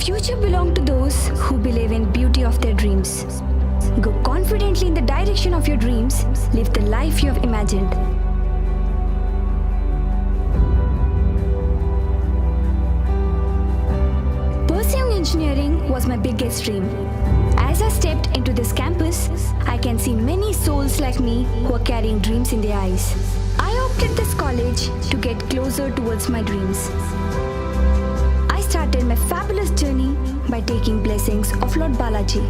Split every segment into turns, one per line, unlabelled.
future belongs to those who believe in beauty of their dreams. Go confidently in the direction of your dreams. Live the life you have imagined. Pursuing engineering was my biggest dream. As I stepped into this campus, I can see many souls like me who are carrying dreams in their eyes. I opted this college to get closer towards my dreams. I started my fabulous journey by taking blessings of Lord Balaji.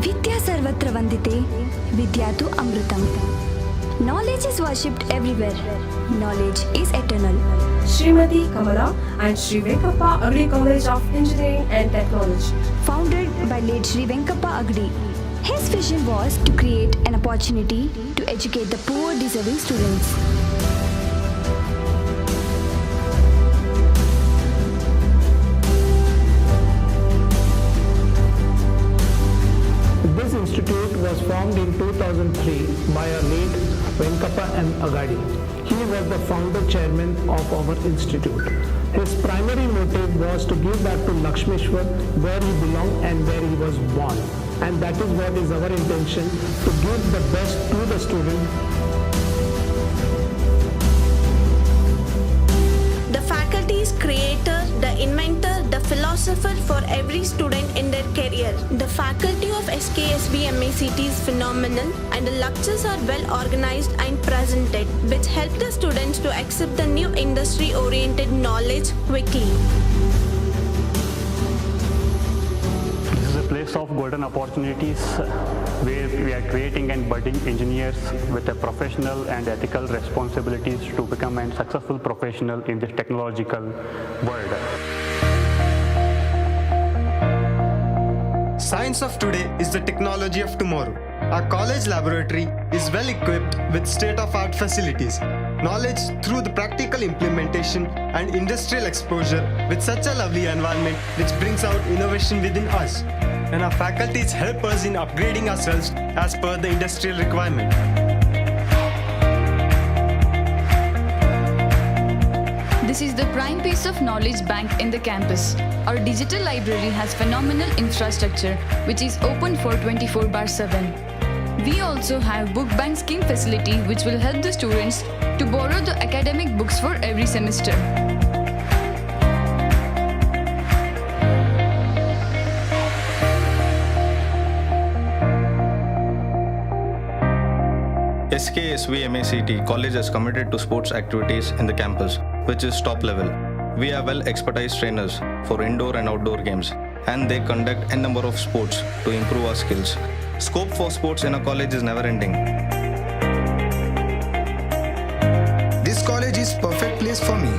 Vidya Sarvatra Vandite, Vidya tu Amritam. Knowledge is worshipped everywhere. Knowledge is eternal.
Srimati Kamala and Sri Venkappa Agri College of Engineering and Technology.
Founded by late Sri Venkappa Agri. His vision was to create an opportunity to educate the poor deserving students.
This institute was formed in 2003 by our late Venkappa M. Agadi. He was the founder chairman of our institute. His primary motive was to give back to Lakshmishwar where he belonged and where he was born. And that is what is our intention, to give the best to the student.
The faculty is creator, the inventor, the philosopher for every student in their career. The faculty of SKSB MACT is phenomenal and the lectures are well organized and presented, which help the students to accept the new industry-oriented knowledge quickly.
This is a place of golden opportunities where we are creating and budding engineers with a professional and ethical responsibilities to become a successful professional in this technological world.
Science of today is the technology of tomorrow. Our college laboratory is well equipped with state-of-art facilities, knowledge through the practical implementation and industrial exposure with such a lovely environment which brings out innovation within us. And our faculties help us in upgrading ourselves as per the industrial requirement.
This is the prime piece of knowledge bank in the campus. Our digital library has phenomenal infrastructure which is open for 24/7. We also have book bank scheme facility which will help the students to borrow the academic books for every semester.
SKSV MACT College is committed to sports activities in the campus, which is top level. We have well expertise trainers for indoor and outdoor games, and they conduct a number of sports to improve our skills. Scope for sports in a college is never ending.
This college is perfect place for me.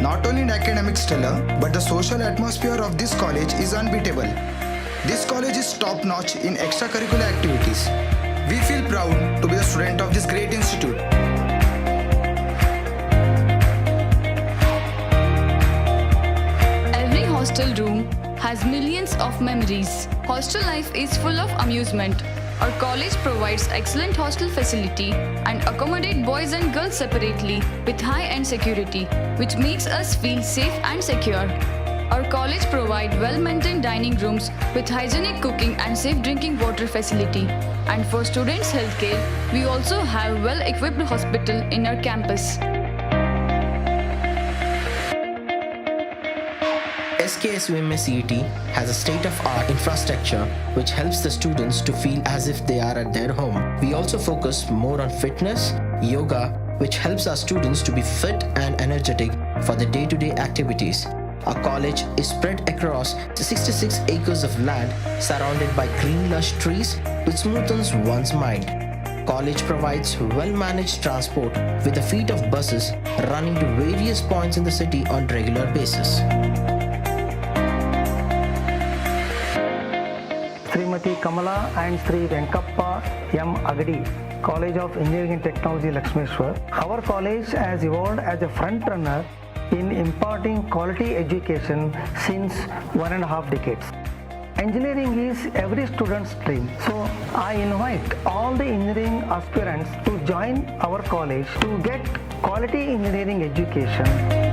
Not only in academic stellar, but the social atmosphere of this college is unbeatable. This college is top notch in extracurricular activities. We feel proud to be a student of this great institute.
Every hostel room has millions of memories. Hostel life is full of amusement. Our college provides excellent hostel facility and accommodate boys and girls separately with high-end security, which makes us feel safe and secure. Our college provides well-maintained dining rooms with hygienic cooking and safe drinking water facility. And for students' healthcare, we also have well-equipped hospital in our campus.
SKSU MACT has a state-of-art infrastructure which helps the students to feel as if they are at their home. We also focus more on fitness, yoga, which helps our students to be fit and energetic for the day-to-day activities. Our college is spread across 66 acres of land surrounded by green lush trees which smoothens one's mind. College provides well-managed transport with a fleet of buses running to various points in the city on regular basis.
Srimati Kamala and Sri Venkappa M. Agadi, College of Engineering and Technology, Lakshmishwar. Our college has evolved as a front runner in imparting quality education since 1.5 decades. Engineering is every student's dream. So I invite all the engineering aspirants to join our college to get quality engineering education.